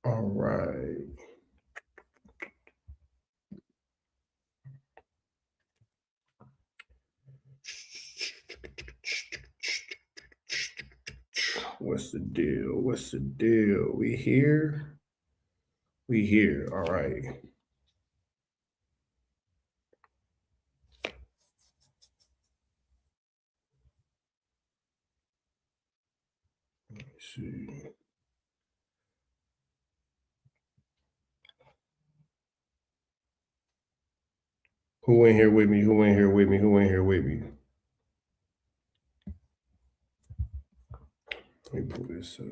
All right. What's the deal? What's the deal? We here? We here. All right. Let's see. Who in here with me? Who in here with me? Who in here with me? Let me pull this up.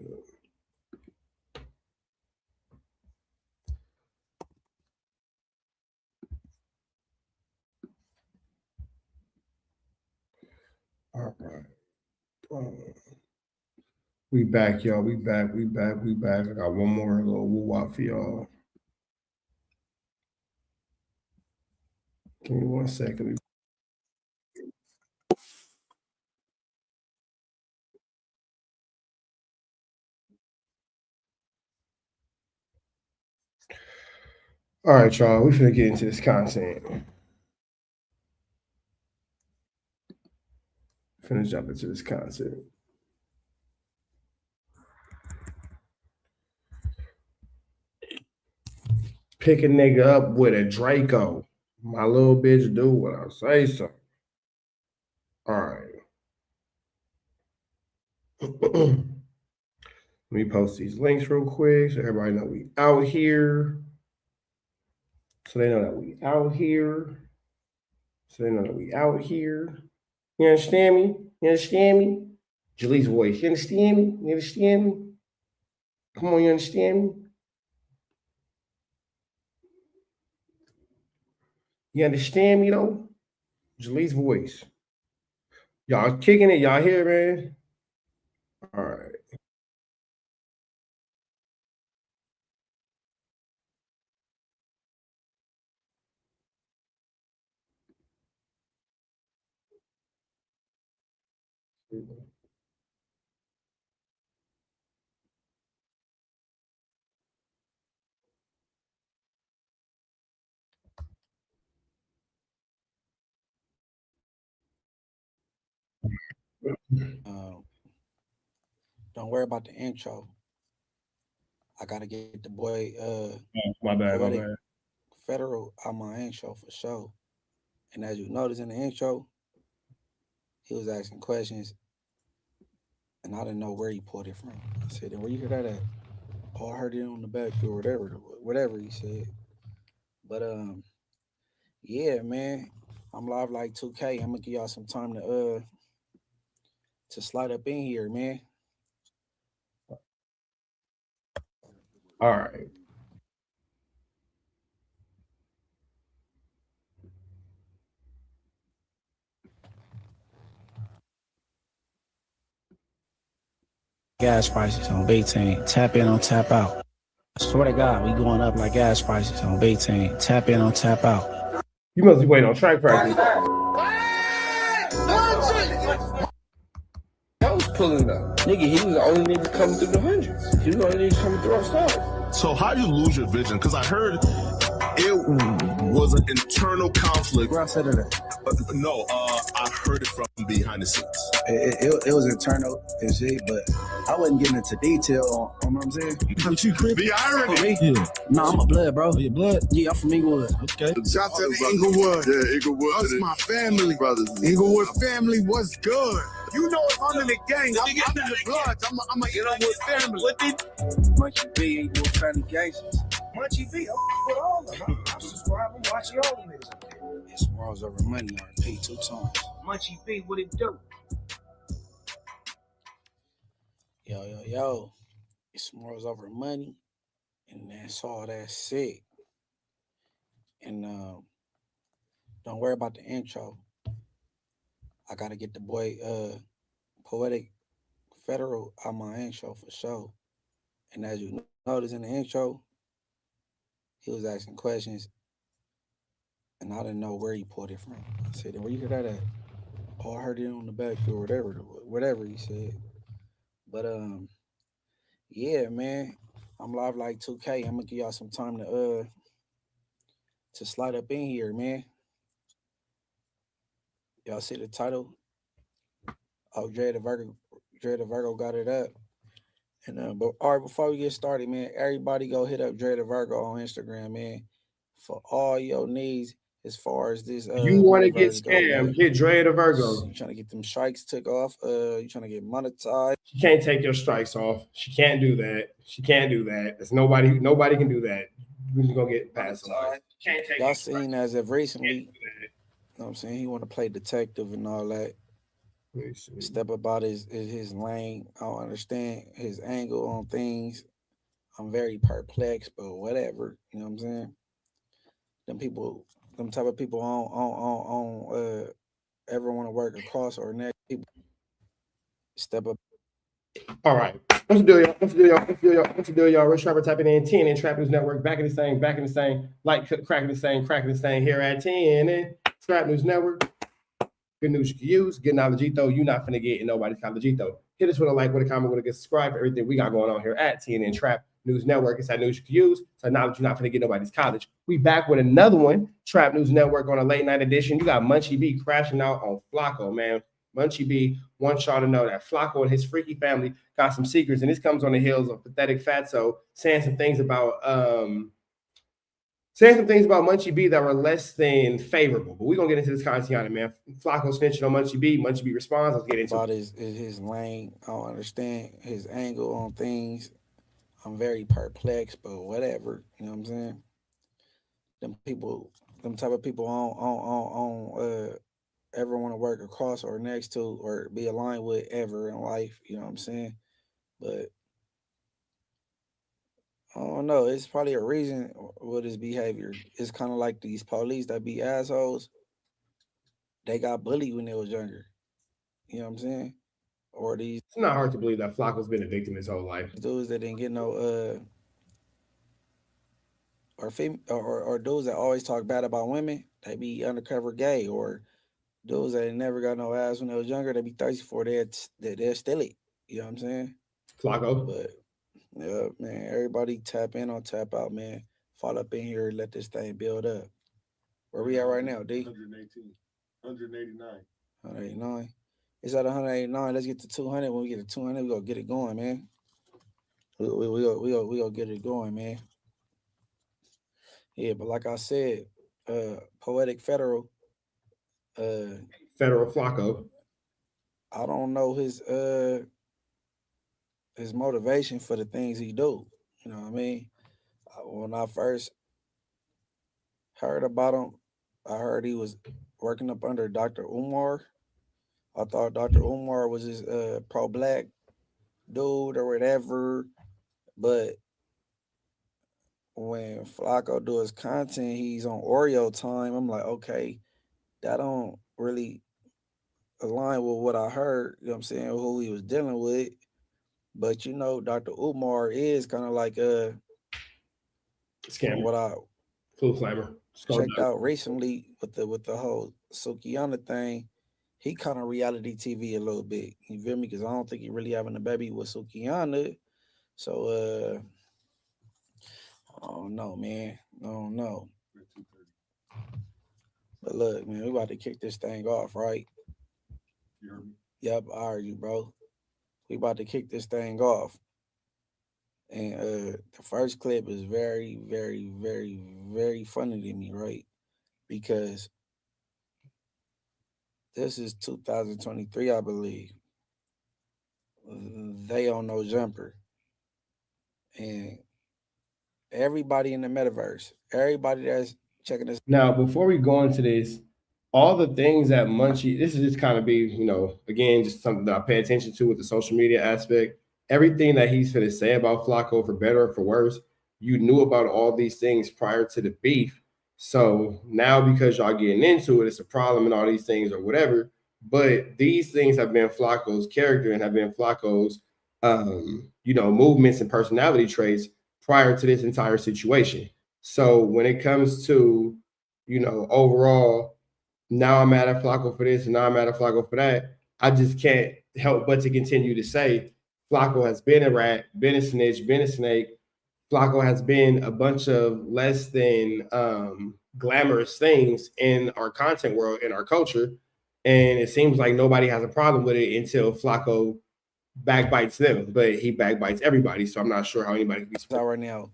All right. We back, y'all. We back. We back. We back. I got one more little woo-wop for y'all. Give me 1 second. All right, y'all. We finna get into this content. Finna jump into this content. Pick a nigga up with a Draco. My little bitch do what I say so. All right. Let me post these links real quick so everybody know we out here. So they know that we out here. So they know that we out here. You understand me? You understand me? Jalee's voice. You understand me? You understand me? Come on, you understand me? You understand me though? Jalee's voice. Y'all kicking it. Y'all here, man? All right. Don't worry about the intro. I gotta get the boy My bad, my Poetic bad. Federal out my intro for sure. And as you notice in the intro, he was asking questions and I didn't know where he pulled it from. I said, "And where you hear that at?" "Oh, I heard it on the back or whatever he said. But yeah, man. I'm live like 2K. I'm gonna give y'all some time to slide up in here, man. All right. Gas prices on B-Team. Tap in on tap out. I swear to God, we going up like gas prices on B-Team. Tap in on tap out. You must be waiting on track practice. I was pulling up. Nigga, he was the only nigga coming through the hundreds. He was the only nigga coming through our stars. So how do you lose your vision? Because I heard it was an internal conflict. Where I said it at? No, I heard it from behind the scenes. It was internal and shit, but I wasn't getting into detail on what I'm saying. But you creepy. The irony. Yeah. No, I'm a blood, bro. Your blood? Yeah, I'm from Inglewood. Okay. Shout out to Inglewood. Yeah, Inglewood. Us, my family. Brothers. Inglewood family, what's good? You know if I'm in the gang, I'm in the bloods. I'm a Inglewood family. Munchie B, Inglewood family gangsters. Munchie B, I'm with all of them. I'm subscribing, watching all the niggas up there. It's morals over money on repeat 2 times. Munchie B, what it do? Yo. It's morals over money, and that's all that said. And don't worry about the intro. I gotta get the boy Poetic Federal out my intro for sure. And as you notice in the intro, he was asking questions, and I didn't know where he pulled it from. I said, "And where you hear that at?" "Oh, I heard it on the back or whatever he said." But yeah, man, I'm live like 2K. I'm gonna give y'all some time to slide up in here, man. Y'all see the title? Oh, Dre the Virgo got it up. And but all right, before we get started, man, everybody go hit up Dre the Virgo on Instagram, man, for all your needs as far as this You want to get metaverse go, scammed? man. Hit Dre the Virgo. You trying to get them strikes took off? You trying to get monetized? She can't take your strikes off. She can't do that. She can't do that. There's nobody can do that. We're just gonna get past the line. Can't take Y'all seen as of recently, you know what I'm saying? He want to play detective and all that. Step about his lane. I don't understand his angle on things. I'm very perplexed, but whatever. You know what I'm saying? Them type of people ever want to work across or next people. Step up. All right. What's the deal, y'all? What's the deal, y'all? Rich Trapper tapping in 10 and Trap News Network. Back in the same. Light cracking the same here at 10 and Trap News Network. Good news you can use. Good knowledge, though. You're not finna get in nobody's college, though. Hit us with a like, with a comment, with a subscribe for everything we got going on here at 10 and Trap News Network. It's that news you can use. It's that knowledge you're not finna get nobody's college. We back with another one. Trap News Network on a late night edition. You got MUNCHIE B crashing out on Flaco, man. MUNCHIE B wants y'all to know that Flaco and his freaky family got some secrets, and this comes on the heels of Pathetic Fatso saying some things about MUNCHIE B that were less than favorable. But we're gonna get into this content, man. Flaco snitching on MUNCHIE B. MUNCHIE B responds. Let's get into about his lane. I don't understand his angle on things. I'm very perplexed, but whatever. You know what I'm saying? Them type of people ever want to work across or next to or be aligned with ever in life. You know what I'm saying? But I don't know. It's probably a reason with his behavior. It's kind of like these police that be assholes. They got bullied when they was younger. You know what I'm saying? Or these. It's not hard to believe that Flaco's been a victim his whole life. Dudes that didn't get no or dudes that always talk bad about women, they be undercover gay, or dudes that never got no ass when they was younger, they be thirsty for it, they're steal it. You know what I'm saying? Flaco. But yeah, man, everybody tap in or tap out, man. Fall up in here and let this thing build up. Where we at right now, D? 118. 189. 189. It's at 189. Let's get to 200. When we get to 200, we gonna get it going, man. We gonna get it going, man. Yeah, but like I said, Poetic Federal. Federal Flaco. I don't know his motivation for the things he do. You know what I mean? When I first heard about him, I heard he was working up under Dr. Umar. I thought Dr. Umar was his pro-black dude or whatever. But when Flaco do his content, he's on Oreo time. I'm like, okay, that don't really align with what I heard, you know what I'm saying, who he was dealing with. But you know, Dr. Umar is kind of like Scammer. What I Clue Flamer. checked out recently with the whole Sukiana thing. He kind of reality TV a little bit. You feel me? Because I don't think he really having a baby with Sukiana. So I don't know, man. I don't know. But look, man, we about to kick this thing off, right? You heard me? Yep, I heard you, bro. We about to kick this thing off. And the first clip is very, very, very, very funny to me, right? Because this is 2023, I believe. They on no jumper. And everybody in the metaverse, everybody that's checking this. Now, before we go into this, all the things that MUNCHIE, this is just kind of be, you know, again, just something that I pay attention to with the social media aspect. Everything that he's going to say about Flaco, for better or for worse, you knew about all these things prior to the beef. So now because y'all getting into it, it's a problem and all these things or whatever. But these things have been Flaco's character and have been Flaco's, you know, movements and personality traits prior to this entire situation. So when it comes to, you know, overall, now I'm mad at Flaco for this and now I'm mad at Flaco for that, I just can't help but to continue to say Flaco has been a rat, been a snitch, been a snake, Flaco has been a bunch of less than glamorous things in our content world, in our culture. And it seems like nobody has a problem with it until Flaco backbites them, but he backbites everybody. So I'm not sure how anybody can be Out right now.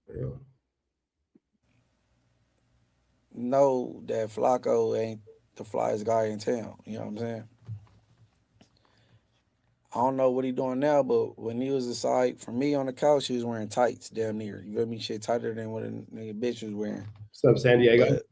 Yeah. Know that Flaco ain't the flyest guy in town. You know what I'm saying? I don't know what he doing now, but when he was aside from me on the couch, he was wearing tights damn near. You feel me? Shit tighter than what a nigga bitch was wearing. What's up, San Diego? But,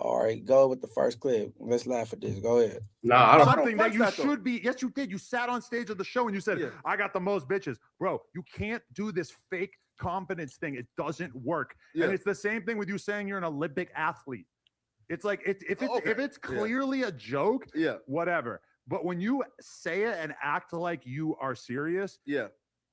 all right, go with the first clip. Let's laugh at this. Go ahead. Nah, I don't. Something that you should be. Yes, you did. You sat on stage of the show and you said, I got the most bitches. Bro, you can't do this fake confidence thing. It doesn't work. And it's the same thing with you saying you're an Olympic athlete. It's like if it's clearly a joke, whatever. But when you say it and act like you are serious,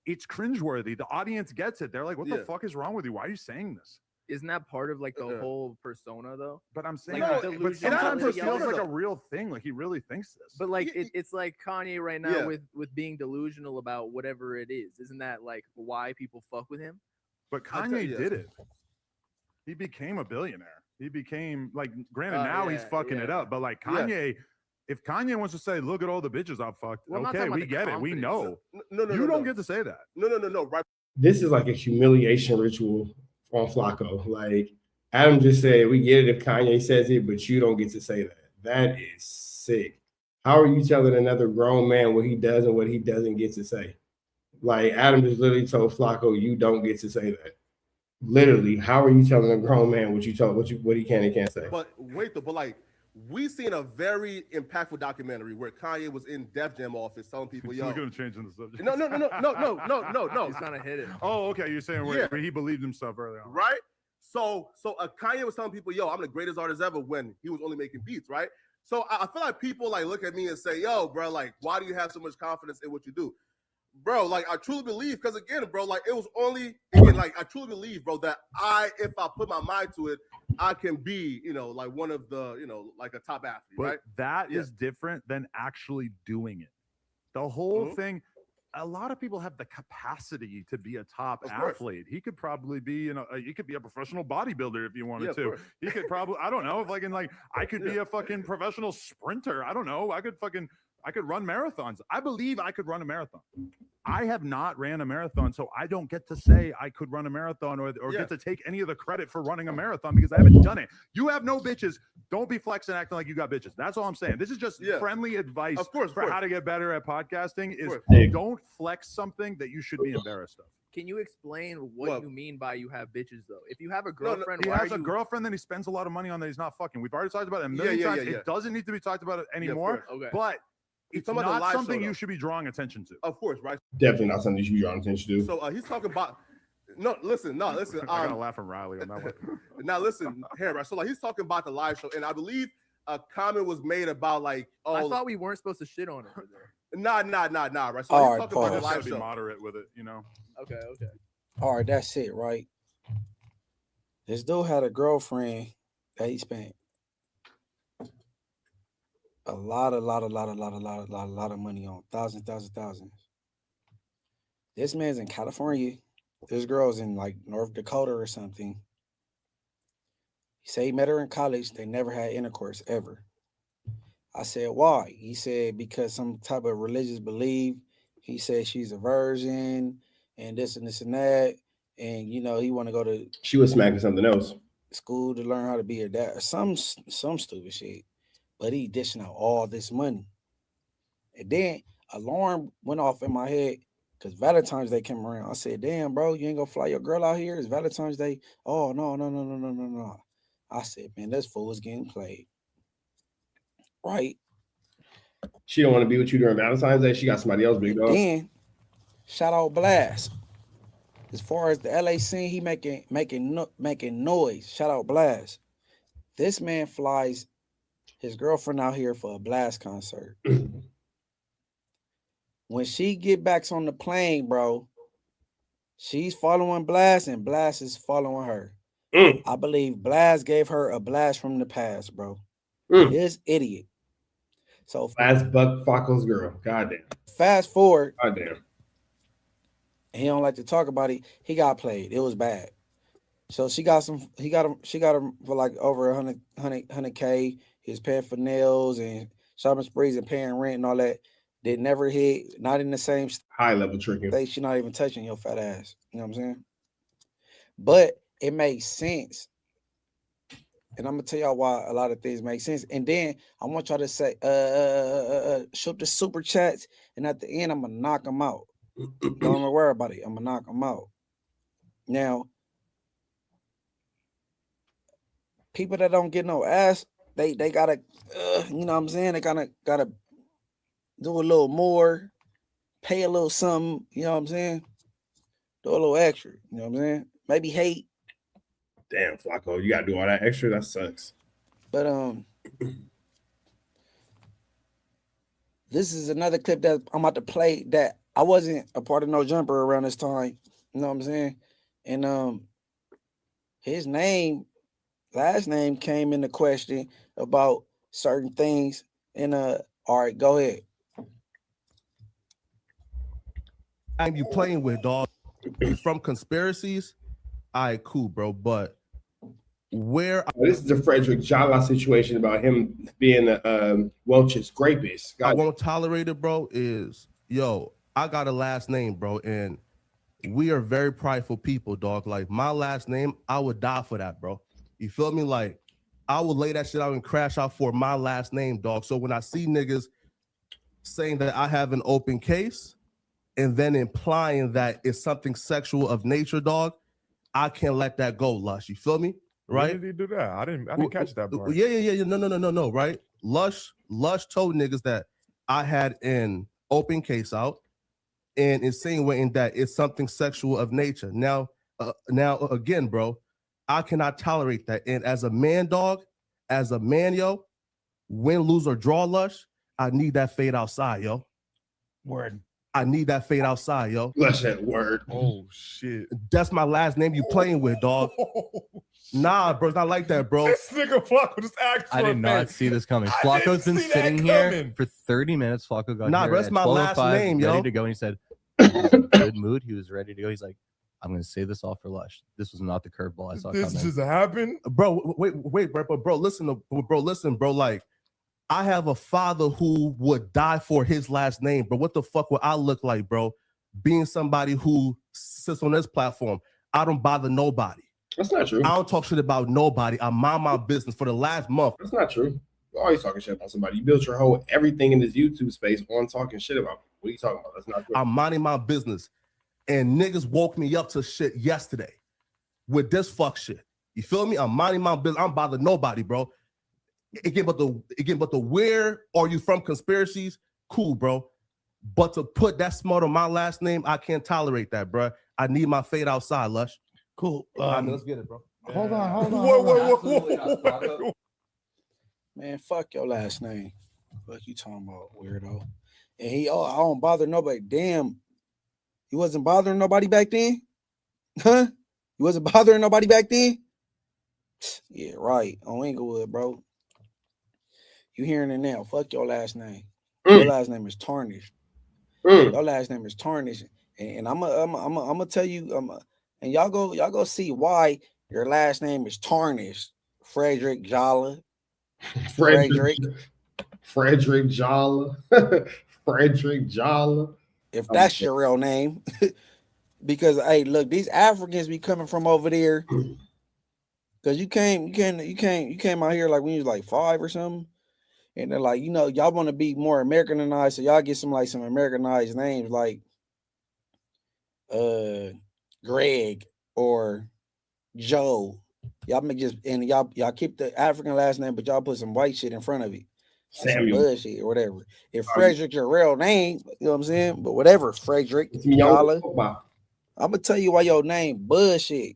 it's cringeworthy. The audience gets it. They're like, what the fuck is wrong with you? Why are you saying this? Isn't that part of like the whole persona though? But I'm saying like, but sometimes it feels like a real thing. Like he really thinks this. But like it's like Kanye right now with being delusional about whatever it is. Isn't that like why people fuck with him? But Kanye did it. He became a billionaire. He became like, granted, now he's fucking it up. But like Kanye, if Kanye wants to say, "Look at all the bitches I've fucked," okay, we get it. We know. No, you don't get to say that. No. Right. This is like a humiliation ritual on Flaco. Like Adam just said, we get it if Kanye says it, but you don't get to say that. That is sick. How are you telling another grown man what he does and what he doesn't get to say? Like Adam just literally told Flaco, you don't get to say that. Literally, how are you telling a grown man what he can and can't say? But wait, though, but like we seen a very impactful documentary where Kanye was in Def Jam office telling people, "Yo, we're gonna change the subject." No. He's trying to hit it. Oh, okay. You're saying where he believed himself early on, right? So Kanye was telling people, "Yo, I'm the greatest artist ever," when he was only making beats, right? So I feel like people like look at me and say, "Yo, bro, like, why do you have so much confidence in what you do?" Bro, like I truly believe, because again, bro, like it was only like I truly believe, bro, that if I put my mind to it, I can be, like one of the, like a top athlete, but right? That is different than actually doing it. The whole thing, a lot of people have the capacity to be a top athlete. He could probably be, he could be a professional bodybuilder if you wanted to. He could probably, I don't know, if I could be a fucking professional sprinter. I don't know. I could run marathons. I believe I could run a marathon. I have not ran a marathon, so I don't get to say I could run a marathon or get to take any of the credit for running a marathon because I haven't done it. You have no bitches. Don't be flexing acting like you got bitches. That's all I'm saying. This is just friendly advice for how to get better at podcasting is don't flex something that you should be embarrassed of. Can you explain what you mean by you have bitches though? If you have a girlfriend, he has a girlfriend that he spends a lot of money on that he's not fucking. We've already talked about it a million times. It doesn't need to be talked about anymore. But it's not something you should be drawing attention to. Of course, right? Definitely not something you should be drawing attention to. So he's talking about listen. I gotta laugh from Riley on that one. Now listen here, right? So like he's talking about the live show, and I believe a comment was made about like, oh, I thought we weren't supposed to shit on it. Nah, right? So all he's talking about the live be show. Moderate with it, Okay. All right, that's it, right? This dude had a girlfriend that he spent a lot of money on, thousands. This man's in California. This girl's in like North Dakota or something. He said he met her in college. They never had intercourse ever. I said, why? He said, because some type of religious belief. He said she's a virgin and this and this and that. And, he want to go to... She was smacking something else. School to learn how to be her dad. Some stupid shit. But he dishing out all this money. And then alarm went off in my head because Valentine's Day came around. I said, damn, bro, you ain't gonna fly your girl out here? It's Valentine's Day. Oh, no. I said, man, this fool is getting played. Right? She don't want to be with you during Valentine's Day. She got somebody else, big dog. Then, shout out Blast. As far as the LA scene, he making noise. Shout out Blast. This man flies his girlfriend out here for a Blast concert. When she get back on the plane, bro, she's following Blast and Blast is following her. I believe Blast gave her a blast from the past, bro. This idiot. So Blast buck Flaco's girl. Goddamn. Fast forward. Goddamn. He don't like to talk about it. He got played. It was bad. So she got him for like over 100K. He was paying for nails and shopping sprees and paying rent and all that. They never hit, not in the same High level tricking. state. She not even touching your fat ass. You know what I'm saying? But it makes sense. And I'm gonna tell y'all why a lot of things make sense. And then I want y'all to say, shoot the super chats, and at the end I'm gonna knock them out. Don't even worry about it. I'm gonna knock them out. Now, people that don't get no ass, they gotta, you know what I'm saying? They gotta do a little more, pay a little something. You know what I'm saying? Do a little extra. You know what I'm saying? Maybe hate. Damn, Flaco, you gotta do all that extra. That sucks. But this is another clip that I'm about to play that I wasn't a part of No Jumper around this time. You know what I'm saying? And his last name came into question about certain things. And all right, go ahead. I'm you playing with, dog. You from conspiracies? All right, cool, bro. But where this is the Frederick Jala situation about him being Welch's gRAPIST. I won't tolerate it, bro, is I got a last name, bro, and we are very prideful people, dog. Like my last name, I would die for that, bro. You feel me? Like I would lay that shit out and crash out for my last name, dog. So when I see niggas saying that I have an open case and then implying that it's something sexual of nature, dog, I can't let that go, Lush. You feel me? Right? When did he do that? I didn't catch that part. Yeah. No. Right? Lush told niggas that I had an open case out and insinuating that it's something sexual of nature. Now again, bro, I cannot tolerate that. And as a man, dog, as a man, yo, win, lose, or draw, Lush, I need that fade outside, yo. Word. I need that fade outside, yo. Lush that word. Oh shit. That's my last name you playing with, dog. Nah, bro, it's not like that, bro. This nigga Flaco just asked for I did not see this coming. Flaco's been sitting here for 30 minutes. Flaco got Nah, here bro, that's at my last 12:05, name, ready yo. to go, and he said he was in a good mood. He was ready to go. He's like, I'm gonna say this all for Lush. This was not the curveball I saw This coming. just happened, bro. Wait, bro. Listen, bro. Like, I have a father who would die for his last name, bro. What the fuck would I look like, bro? Being somebody who sits on this platform, I don't bother nobody. That's not true. I don't talk shit about nobody. I mind my business for the last month. That's not true. You're always talking shit about somebody. You built your whole everything in this YouTube space on talking shit about people. What are you talking about? That's not true. I'm minding my business. And niggas woke me up to shit yesterday with this fuck shit. You feel me? I'm minding my business. I'm bothering nobody, bro. Again, but the where are you from conspiracies? Cool, bro. But to put that smart on my last name, I can't tolerate that, bro. I need my fade outside, Lush. Cool. Let's get it, bro. Hold on. Whoa. Man, fuck your last name. What you talking about, weirdo? And I don't bother nobody. Damn, you wasn't bothering nobody back then? Huh? You wasn't bothering nobody back then? Yeah, right. On Inglewood, bro. You hearing it now. Fuck your last name. Your last name is tarnished. Your last name is tarnished. And I'm gonna tell you, and y'all go see why your last name is tarnished. Frederick Jala. Frederick Jala. Frederick Jala. If that's your real name. Because hey, look, these Africans be coming from over there. Cause you came out here like when you was like 5 or something. And they're like, y'all want to be more Americanized, so y'all get some Americanized names like Greg or Joe. Y'all make y'all keep the African last name, but y'all put some white shit in front of it. Samuel. Some bullshit or whatever. If Frederick's your real name, you know what I'm saying? But whatever, Frederick. I'm gonna tell you why your name bullshit.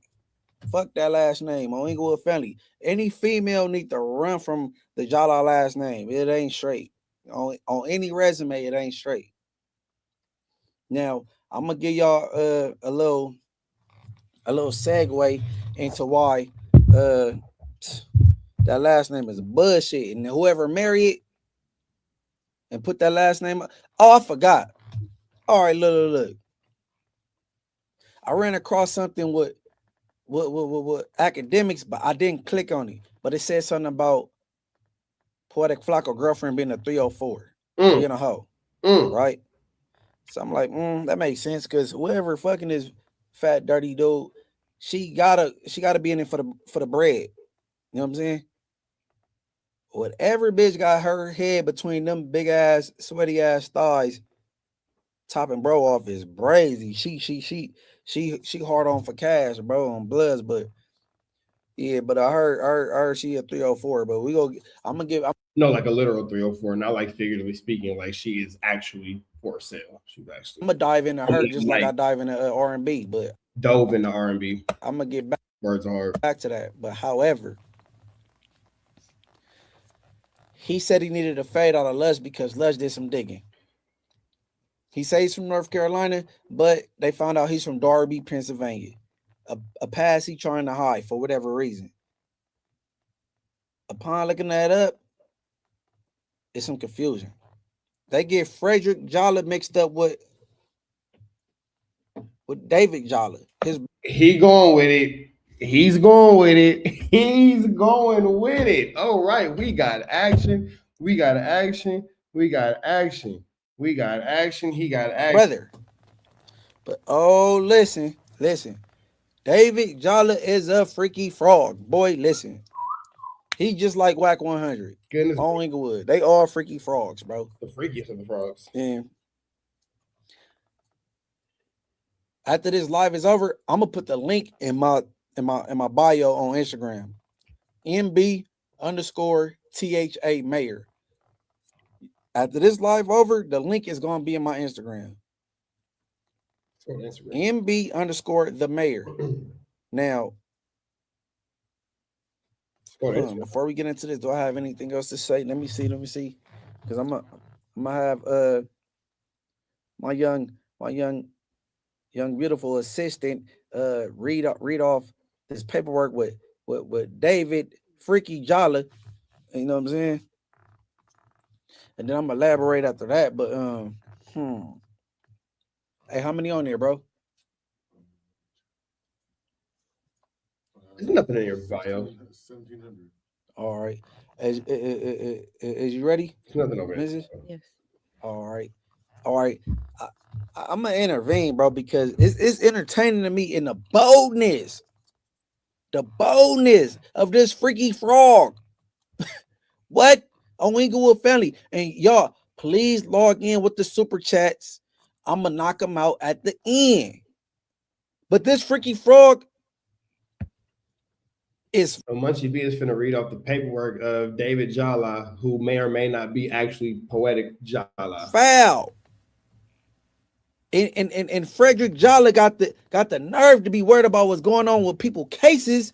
Fuck that last name on Inglewood family. Any female need to run from the Jala last name. It ain't straight. On any resume, it ain't straight. Now, I'm gonna give y'all a little segue into why that last name is bullshit. And whoever married it and put that last name up. Oh, I forgot. All right, look. I ran across something with academics, but I didn't click on it. But it said something about Poetic Flaco girlfriend being a 304, being a hoe, right? So I'm like, that makes sense because whoever fucking this fat dirty dude, she gotta be in it for the bread. You know what I'm saying? Whatever bitch got her head between them big ass, sweaty ass thighs, topping bro off is brazy. She hard on for cash, bro, on bloods, but yeah, but I heard she a 304, but I'm gonna give No, like a literal 304, not like figuratively speaking, like she is actually for sale. She's actually. I'm gonna dive into her just like I dive into R&B, but dove into R&B. I'm gonna get back. Words hard. Back to that, but however, he said he needed a fade out of Lush because Lush did some digging. He says he's from North Carolina, but they found out he's from Darby, Pennsylvania. A past he trying to hide for whatever reason. Upon looking that up, it's some confusion. They get Frederick Jolly mixed up with David Jolly. He going with it. He's going with it. He's going with it. All right, we got action. We got action. We got action. We got action. He got action. Brother. But listen. David Jolly is a freaky frog. Boy, listen. He just like Whack 100. Goodness. On Inglewood. They are freaky frogs, bro. The freakiest of the frogs. And after this live is over, I'm gonna put the link in my bio on Instagram. MB_THA Mayor. After this live over, the link is gonna be in my Instagram. MB_the Mayor. Now, before we get into this, do I have anything else to say? Let me see. Because I'm gonna have my young beautiful assistant read off this paperwork with David Freaky Jolly. You know what I'm saying? And then I'm gonna elaborate after that. But hey, how many on there, bro? There's nothing in your bio. 1,700. All right. Is you ready? There's nothing over there. Yes. All right. I'm gonna intervene, bro, because it's entertaining to me in the boldness of this freaky frog. What? On Inglewood family. And y'all, please log in with the super chats. I'm gonna knock them out at the end. But this freaky frog is Munchie B is finna read off the paperwork of David Jala, who may or may not be actually Poetic Jala. Foul. And Frederick Jolly got the nerve to be worried about what's going on with people's cases,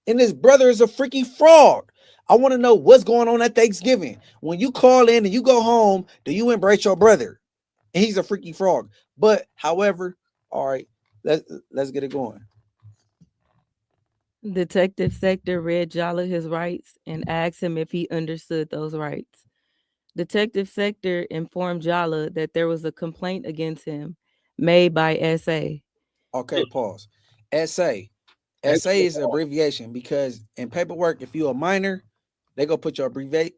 and his brother is a freaky fraud. I want to know what's going on at Thanksgiving. When you call in and you go home, do you embrace your brother? And he's a freaky frog. But however, all right, let's get it going. Detective Sector read Jolly his rights and asked him if he understood those rights. Detective Sector informed Jala that there was a complaint against him made by SA. Okay, pause. SA is an abbreviation because in paperwork, if you're a minor, they go put your the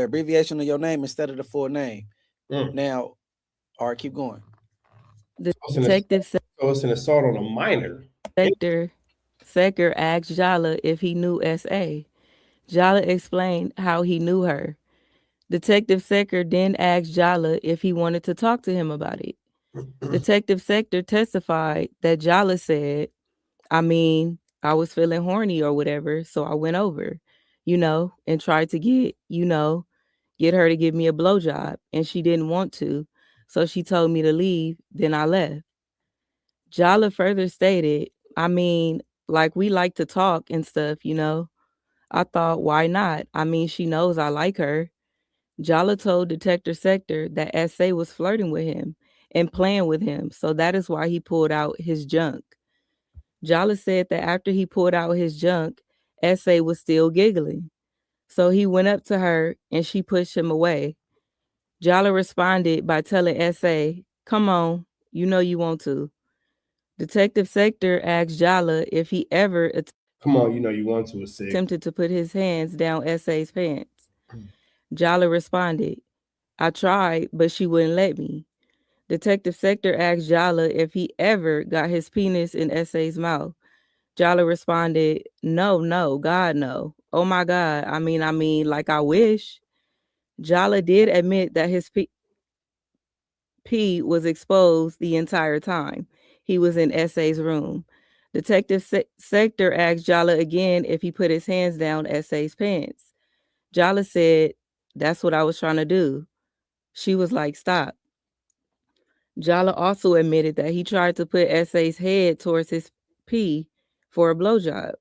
abbreviation of your name instead of the full name. Now, all right, keep going. Detective So it's an assault on a minor. Sector asked Jala if he knew SA. Jala explained how he knew her. Detective Sector then asked Jala if he wanted to talk to him about it. Detective Sector testified that Jala said, I was feeling horny or whatever, so I went over, and tried to get her to give me a blowjob, and she didn't want to, so she told me to leave, then I left. Jala further stated, we like to talk and stuff, I thought, why not? She knows I like her. Jala told Detective Sector that SA was flirting with him and playing with him, so that is why he pulled out his junk. Jala said that after he pulled out his junk, SA was still giggling. So he went up to her and she pushed him away. Jala responded by telling SA, come on, you know you want to. Detective Sector asked Jala if he ever Come on, you know you want to a sick. attempted to put his hands down S.A.'s pants. Jala responded, I tried, but she wouldn't let me. Detective Sector asked Jala if he ever got his penis in S.A.'s mouth. Jala responded, no, God, no. Oh my God, I mean, like I wish. Jala did admit that his pee was exposed the entire time he was in S.A.'s room. Detective Sector asked Jala again if he put his hands down S.A.'s pants. Jala said, that's what I was trying to do. She was like, stop. Jala also admitted that he tried to put S.A.'s head towards his pee for a blowjob,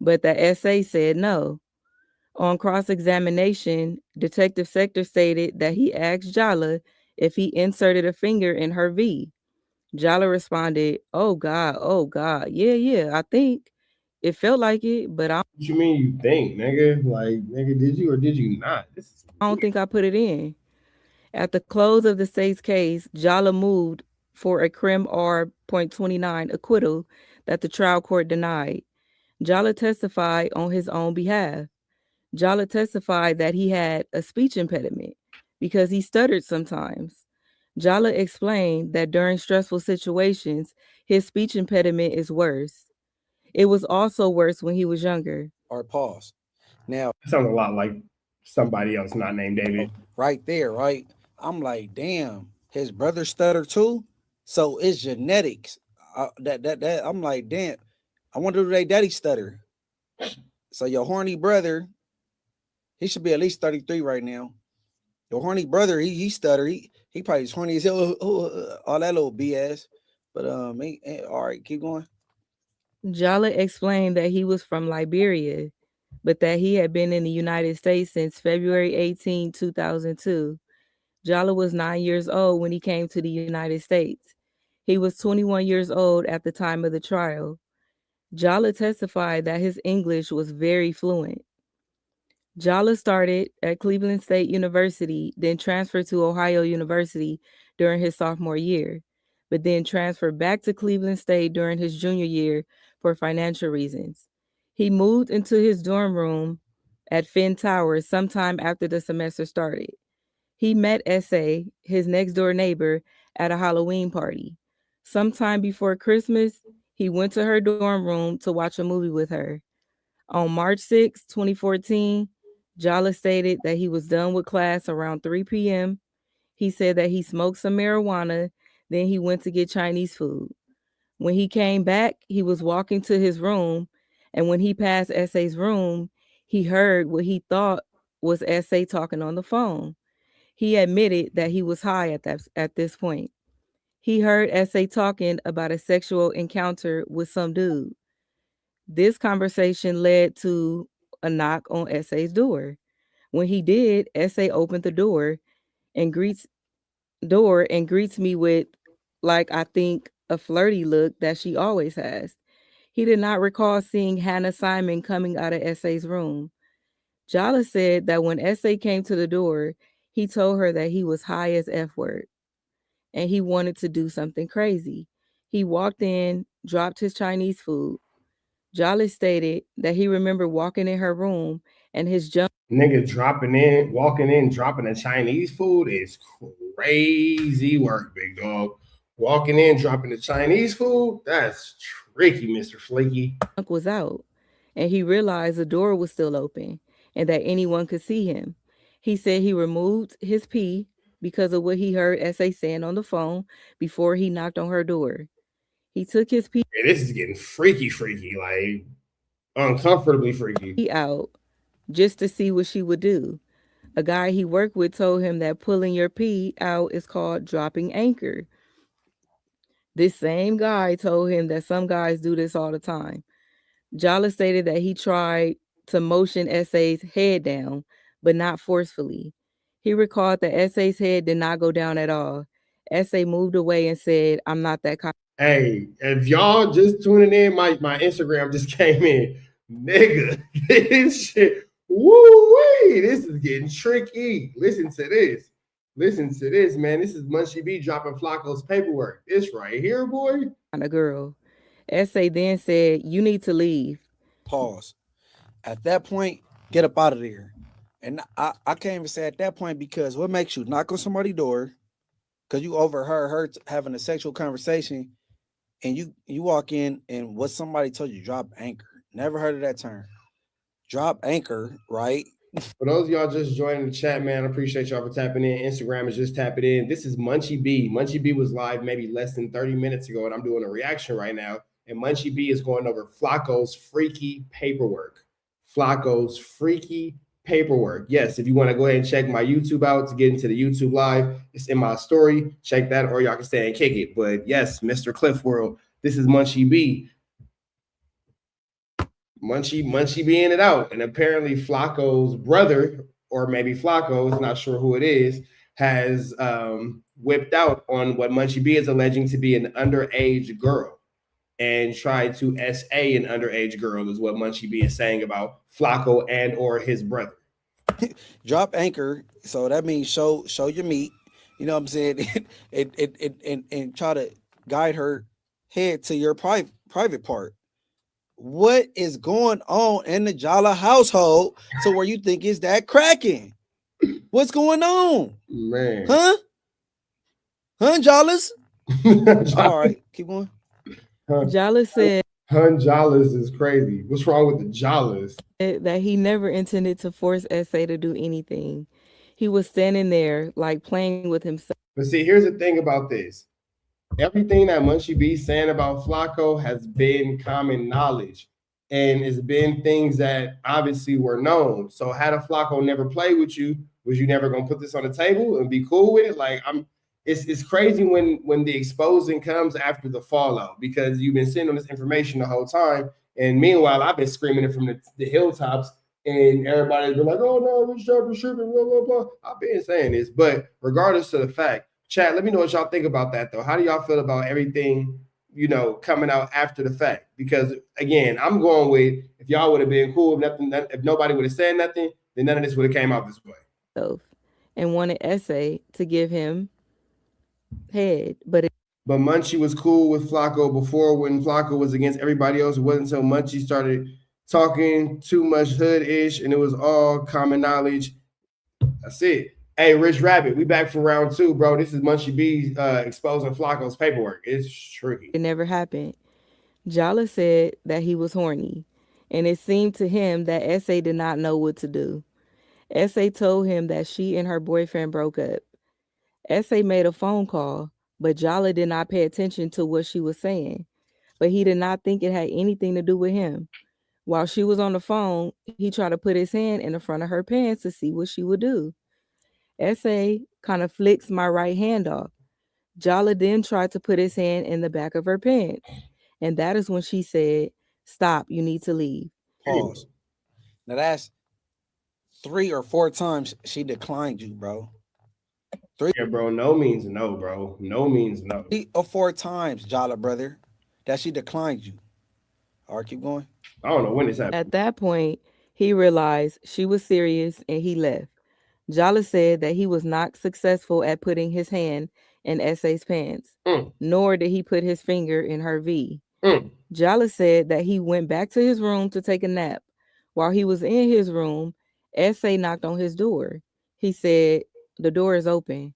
but that S.A. said no. On cross-examination, Detective Sector stated that he asked Jala if he inserted a finger in her V. Jala responded, oh God, yeah, I think. It felt like it, but I What you mean you think, nigga? Like, nigga, did you or did you not? don't think I put it in. At the close of the state's case, Jala moved for a Crim R.29 acquittal that the trial court denied. Jala testified on his own behalf. Jala testified that he had a speech impediment because he stuttered sometimes. Jala explained that during stressful situations, his speech impediment is worse. It was also worse when he was younger. Or pause. Now, That sounds a lot like somebody else not named David. Right there, right? I'm like, damn, his brother stutter too? So it's genetics. That I'm like, damn, I wonder if they daddy stutter. So your horny brother, he should be at least 33 right now. Your horny brother, he stutter. He probably is horny as hell. All that little BS. But all right, keep going. Jala explained that he was from Liberia, but that he had been in the United States since February 18, 2002. Jala was 9 years old when he came to the United States. He was 21 years old at the time of the trial. Jala testified that his English was very fluent. Jala started at Cleveland State University, then transferred to Ohio University during his sophomore year, but then transferred back to Cleveland State during his junior year for financial reasons. He moved into his dorm room at Finn Towers sometime after the semester started. He met S.A., his next door neighbor, at a Halloween party. Sometime before Christmas, he went to her dorm room to watch a movie with her. On March 6, 2014, Jala stated that he was done with class around 3 p.m. He said that he smoked some marijuana, then he went to get Chinese food. When he came back, he was walking to his room, and when he passed S.A.'s room, he heard what he thought was S.A. talking on the phone. He admitted that he was high at this point. He heard S.A. talking about a sexual encounter with some dude. This conversation led to a knock on S.A.'s door. When he did, S.A. opened the door and greets me with, like, I think, a flirty look that she always has. He did not recall seeing Hannah Simon coming out of S.A.'s room. Jala said that when S.A. came to the door, he told her that he was high as F word and he wanted to do something crazy. He walked in, dropped his Chinese food. Jala stated that he remembered walking in her room and his jump. Nigga walking in, dropping the Chinese food is crazy work, big dog. Walking in, dropping the Chinese food, that's tricky, Mr. Flaky. Was out, and he realized the door was still open and that anyone could see him. He said he removed his pee because of what he heard S.A. saying on the phone before he knocked on her door. He took his pee. Hey, this is getting freaky, like uncomfortably freaky. Out just to see what she would do. A guy he worked with told him that pulling your pee out is called dropping anchor. This same guy told him that some guys do this all the time. Jala stated that he tried to motion S.A.'s head down, but not forcefully. He recalled that S.A.'s head did not go down at all. S.A. moved away and said, I'm not that kind. Hey, if y'all just tuning in, my Instagram just came in. Nigga, this shit, woo-wee, this is getting tricky. Listen to this. Listen to this, man. This is Munchie B dropping Flaco's paperwork. This right here, boy. On a girl. SA then said, "You need to leave." Pause. At that point, get up out of there. And I can't even say at that point, because what makes you knock on somebody's door because you overheard her having a sexual conversation, and you walk in and what somebody told you, drop anchor. Never heard of that term. Drop anchor, right? For those of y'all just joining the chat, man, I appreciate y'all for tapping in. Instagram is just tapping in. This is Munchie B. Munchie B was live maybe less than 30 minutes ago, and I'm doing a reaction right now. And Munchie B is going over Flaco's freaky paperwork. Flaco's freaky paperwork. Yes, if you want to go ahead and check my YouTube out to get into the YouTube live, it's in my story. Check that, or y'all can stay and kick it. But yes, Mr. Cliff World, this is Munchie B. Munchie being it out. And apparently Flaco's brother, or maybe Flaco's, not sure who it is, has whipped out on what Munchie B is alleging to be an underage girl and tried to SA an underage girl, is what Munchie B is saying about Flaco and or his brother. Drop anchor. So that means show your meat. You know what I'm saying? and try to guide her head to your private part. What is going on in the Jala household to where you think is that cracking? What's going on? Man. Huh, Jalas? All right, keep going. Jala said Jalas is crazy. What's wrong with the Jalas? That he never intended to force SA to do anything. He was standing there like playing with himself. But see, here's the thing about this. Everything that Munchie B saying about Flaco has been common knowledge, and it's been things that obviously were known. So had a Flaco never played with you, was you never gonna put this on the table and be cool with it? Like it's crazy when the exposing comes after the fallout, because you've been sitting on this information the whole time, and meanwhile I've been screaming it from the hilltops, and everybody's been like, "Oh no, Rich Sharp is shooting," blah blah blah. I've been saying this, but regardless of the fact. Chat, let me know what y'all think about that, though. How do y'all feel about everything, coming out after the fact? Because, again, I'm going with, if y'all would have been cool, if nobody would have said nothing, then none of this would have came out this way. And wanted SA to give him head, but Munchie was cool with Flaco before, when Flaco was against everybody else. It wasn't until Munchie started talking too much hood-ish, and it was all common knowledge. That's it. Hey, Rich Rabbit, we back for round 2, bro. This is Munchie B exposing Flaco's paperwork. It's tricky. It never happened. Jala said that he was horny, and it seemed to him that SA did not know what to do. SA told him that she and her boyfriend broke up. SA made a phone call, but Jala did not pay attention to what she was saying. But he did not think it had anything to do with him. While she was on the phone, he tried to put his hand in the front of her pants to see what she would do. SA kind of flicks my right hand off. Jala then tried to put his hand in the back of her pants. And that is when she said, "Stop, you need to leave." Pause. Now that's 3 or 4 times she declined you, bro. 3 Yeah, bro. No means no, bro. No means no. 3 or 4 times, Jala brother, that she declined you. All right, keep going. I don't know when this happened. At that point, he realized she was serious and he left. Jala said that he was not successful at putting his hand in SA's pants, nor did he put his finger in her V. Jala said that he went back to his room to take a nap. While he was in his room, SA knocked on his door. He said, "The door is open."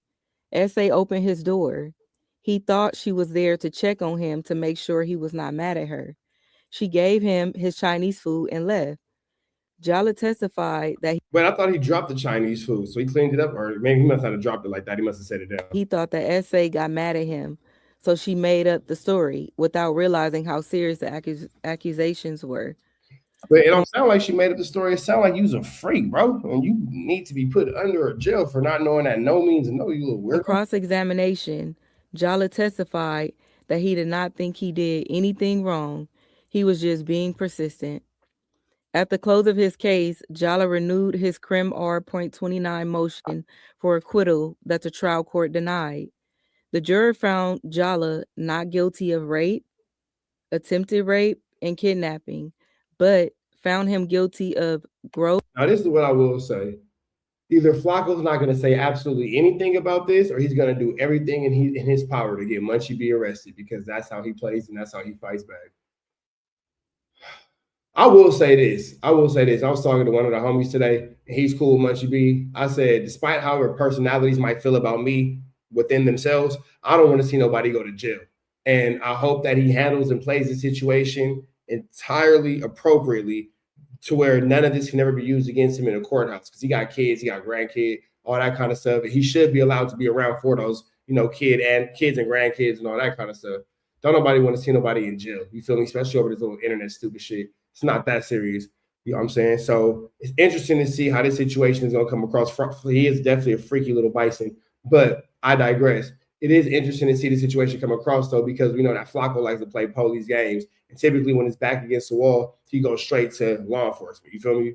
SA opened his door. He thought she was there to check on him to make sure he was not mad at her. She gave him his Chinese food and left. Jala testified that But I thought he dropped the Chinese food, so he cleaned it up, or maybe he must not have dropped it like that. He must have set it down. he thought that SA got mad at him, so she made up the story without realizing how serious the accusations were. But it don't sound like she made up the story. It sounds like you's a freak, bro, and you need to be put under a jail for not knowing that no means no, you little weirdo. In cross-examination, Jala testified that he did not think he did anything wrong. He was just being persistent. At the close of his case, Jala renewed his Crim R.29 motion for acquittal that the trial court denied. The jury found Jala not guilty of rape, attempted rape, and kidnapping, but found him guilty of gross. Now, this is what I will say. Either Flaco's not going to say absolutely anything about this, or he's going to do everything in his power to get Munchie B arrested, because that's how he plays and that's how he fights back. I will say this. I was talking to one of the homies today, and he's cool with Munchie B. I said, despite how our personalities might feel about me within themselves, I don't want to see nobody go to jail. And I hope that he handles and plays the situation entirely appropriately, to where none of this can ever be used against him in a courthouse, because he got kids, he got grandkids, all that kind of stuff. And he should be allowed to be around for those, kids and grandkids and all that kind of stuff. Don't nobody want to see nobody in jail. You feel me? Especially over this little internet stupid shit. It's not that serious. You know what I'm saying? So it's interesting to see how this situation is going to come across. He is definitely a freaky little bison, but I digress. It is interesting to see the situation come across, though, because we know that Flaco likes to play police games. And typically when it's back against the wall, he goes straight to law enforcement. You feel me?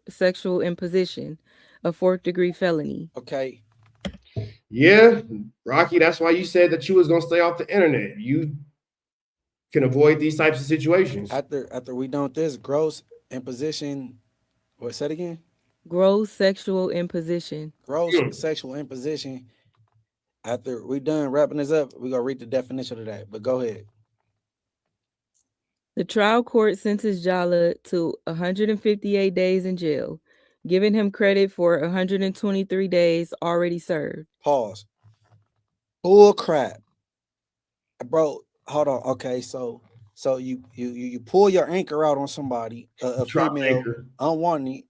Sexual imposition, a 4th-degree felony. Okay. Yeah, Rocky, that's why you said that you was going to stay off the internet. You can avoid these types of situations. After we done with this, gross imposition, what's that again? Gross sexual imposition. Gross sexual imposition. After we done wrapping this up, we're going to read the definition of that, but go ahead. The trial court sentenced Jala to 158 days in jail, giving him credit for 123 days already served. Pause. Bull crap. Bro, hold on. Okay, so you pull your anchor out on somebody, a female, unwanted.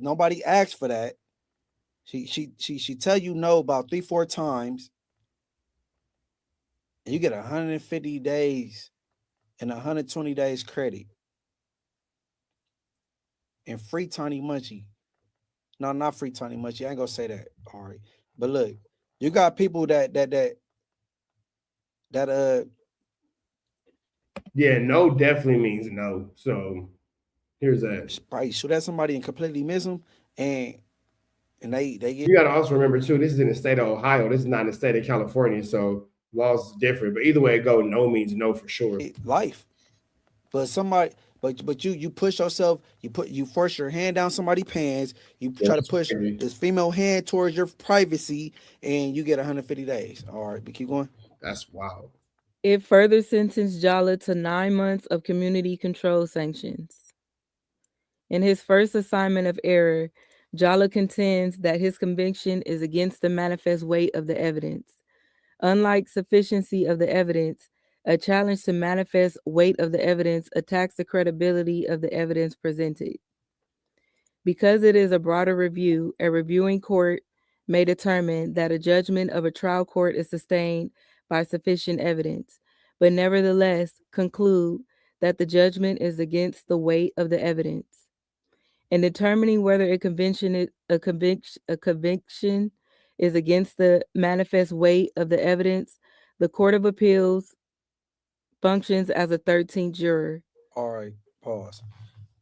Nobody asked for that. She tell you no about 3-4 times. And you get 150 days and 120 days credit. And free Tiny Munchie. No, not free Tiny Munchie. I ain't gonna say that. All right. But look, you got people that yeah, no definitely means no. So here's that. Probably shoot at somebody and completely miss them, and they get. You got to also remember too, this is in the state of Ohio. This is not in the state of California, so laws is different. But either way it go, no means no for sure. Life, but somebody, but you push yourself. You force your hand down somebody's pants. You try to push this female hand towards your privacy, and you get 150 days. All right, but keep going. That's wild. It further sentenced Jala to 9 months of community control sanctions. In his first assignment of error, Jala contends that his conviction is against the manifest weight of the evidence. Unlike sufficiency of the evidence, a challenge to manifest weight of the evidence attacks the credibility of the evidence presented. Because it is a broader review, a reviewing court may determine that a judgment of a trial court is sustained by sufficient evidence, but nevertheless conclude that the judgment is against the weight of the evidence. In determining whether a conviction is against the manifest weight of the evidence, the Court of Appeals functions as a 13th juror. All right, pause.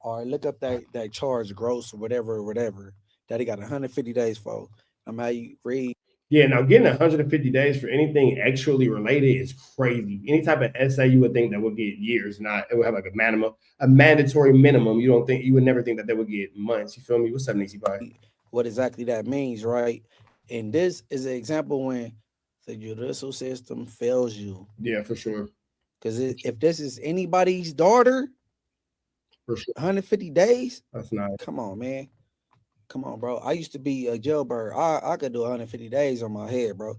All right, look up that charge, gross, whatever, that he got 150 days for. I'm how you read. Yeah, now getting 150 days for anything actually related is crazy. Any type of essay you would think that would get years, not it would have like a mandatory minimum. You would never think that they would get months. You feel me? What's up, Nixie Pie? What exactly that means, right? And this is an example when the judicial system fails you. Yeah, for sure. Because if this is anybody's daughter, for sure. 150 days? That's not. Come on, man. Come on, bro. I used to be a jailbird. I could do 150 days on my head, bro.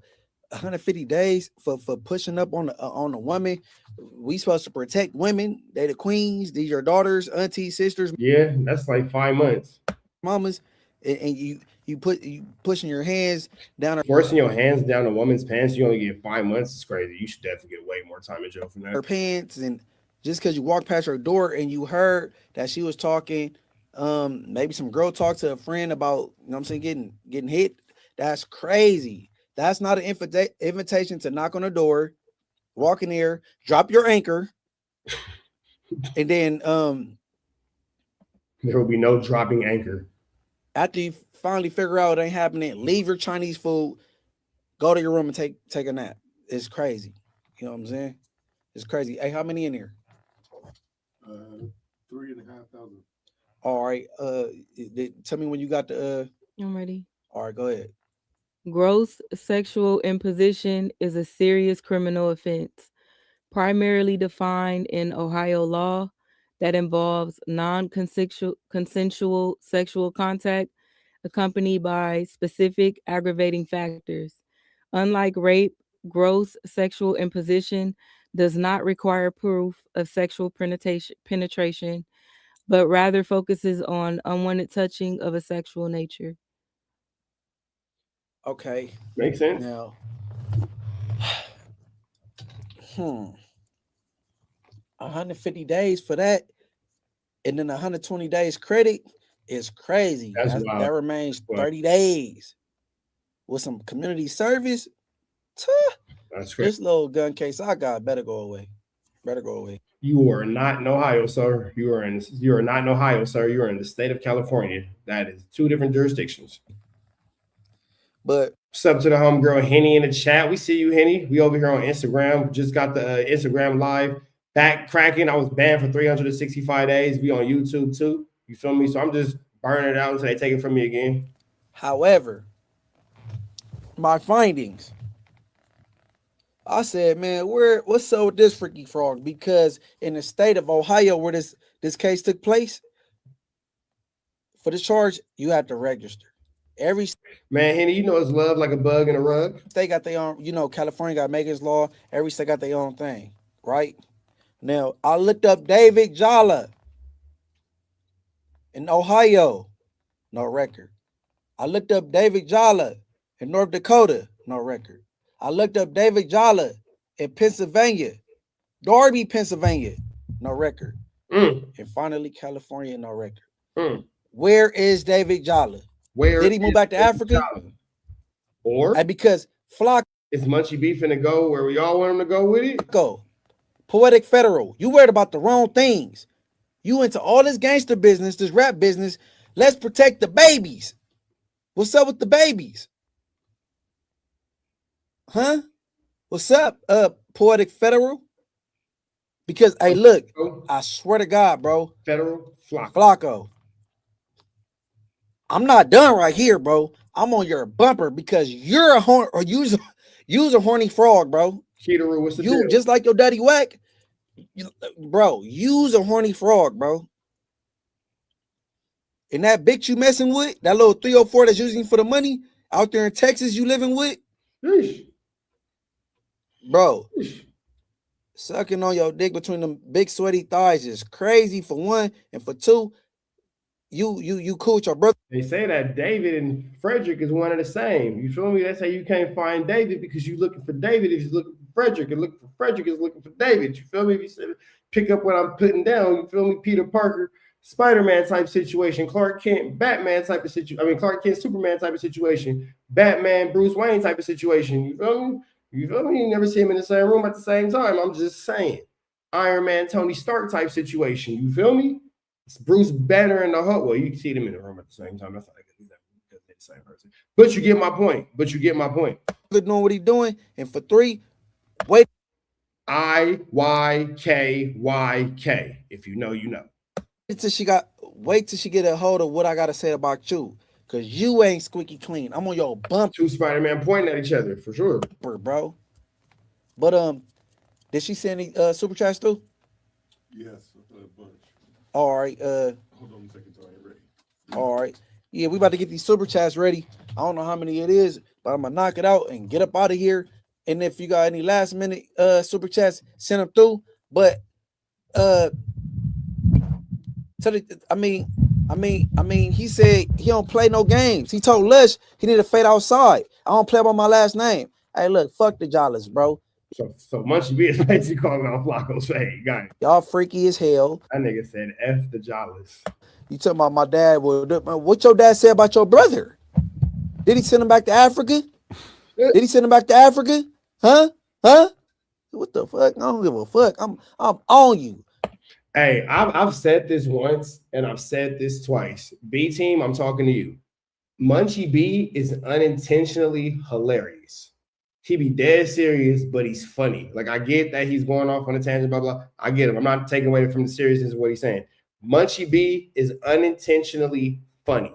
150 days for pushing up on the woman. We supposed to protect women. They the queens. These your daughters, aunties, sisters. Yeah, that's like 5 months. Mamas, and you pushing your hands down. Forcing your hands down a woman's pants. You only get 5 months. It's crazy. You should definitely get way more time in jail from that. Her pants, and just because you walked past her door and you heard that she was talking. Maybe some girl talked to a friend about, you know what I'm saying, getting hit. That's crazy. That's not an invitation to knock on the door, walk in there, drop your anchor, and then there will be no dropping anchor. After you finally figure out it ain't happening, leave your Chinese food, go to your room and take a nap. It's crazy. You know what I'm saying? It's crazy. Hey, how many in here? 3,500. All right. Tell me when you got the I'm ready. All right, go ahead. Gross sexual imposition is a serious criminal offense, primarily defined in Ohio law, that involves consensual sexual contact accompanied by specific aggravating factors. Unlike rape, gross sexual imposition does not require proof of sexual penetration, but rather focuses on unwanted touching of a sexual nature. Okay. Makes sense. Now, 150 days for that, and then 120 days credit is crazy. That's wild. That remains 30 days with some community service. That's crazy. This little gun case I got better go away. Better go away. You are not in Ohio, sir. You are not in Ohio, sir. You are in the state of California. That is 2 different jurisdictions. But what's up to the homegirl Henny in the chat? We see you, Henny. We over here on Instagram. Just got the Instagram live back cracking. I was banned for 365 days. We on YouTube too. You feel me? So I'm just burning it out until they take it from me again. However, my findings, I said, man, what's up with this freaky frog? Because in the state of Ohio, where this case took place, for the charge, you have to register. Every man, Henny, you know it's love like a bug in a rug. They got their own, California got Megan's law. Every state got their own thing, right? Now, I looked up David Jala in Ohio, no record. I looked up David Jala in North Dakota, no record. I looked up David Jala in Pennsylvania, Darby, Pennsylvania, no record. And finally, California, no record. Where is David Jala? Where did he move back to Africa? Or because Flaco is Munchie B finna go where we all want him to go with it? Go. Poetic Federal. You worried about the wrong things. You into all this gangster business, this rap business. Let's protect the babies. What's up with the babies? Huh? What's up, Poetic Federal? Because, hey, look, I swear to God, bro. Federal Flaco. I'm not done right here, bro. I'm on your bumper because you're a horn or you's a horny frog, bro. Cheater, what's the you deal? Just like your daddy whack, bro. You's a horny frog, bro. And that bitch you messing with, that little 304 that's using for the money out there in Texas, you living with, bro. Sucking on your dick between them big sweaty thighs is crazy for one, and for two. You cool with your brother. They say that David and Frederick is one of the same. You feel me? They say you can't find David because you're looking for David if you're looking for Frederick, and looking for Frederick is looking for David. You feel me? If you say, pick up what I'm putting down, you feel me? Peter Parker, Spider-Man type situation, Clark Kent, Batman type of situation. I mean, Clark Kent, Superman type of situation, Batman, Bruce Wayne type of situation. You feel me? You feel me? You never see him in the same room at the same time. I'm just saying. Iron Man, Tony Stark type situation. You feel me? It's Bruce Banner in the Hulk. Well, you can see them in the room at the same time. That's not because they're the same person. But you get my point. Doing what he's doing. And for 3, wait. IYKYK. If you know, you know. Wait till she get a hold of what I gotta say about you. Cause you ain't squeaky clean. I'm on your bump. 2 Spider-Man pointing at each other for sure. Bro. But did she send any super chats through? Yes, a bunch. All right. Hold on a second till I'm ready. All right. Yeah, we about to get these super chats ready. I don't know how many it is, but I'm gonna knock it out and get up out of here. And if you got any last minute super chats, send them through. But he said he don't play no games. He told Lush he need to fade outside. I don't play by my last name. Hey, look, fuck the Jollies, bro. So Munchie B is basically calling out Flaco's fade. Got it. Y'all freaky as hell. That nigga said F the Jollies. You talking about my dad? What your dad said about your brother? Did he send him back to Africa? Huh? What the fuck? I don't give a fuck. I'm on you. Hey, I've said this once and I've said this twice. B team, I'm talking to you. Munchie B is unintentionally hilarious. He be dead serious, but he's funny. Like, I get that he's going off on a tangent, blah, blah. I get him. I'm not taking away from the seriousness of what he's saying. Munchie B is unintentionally funny.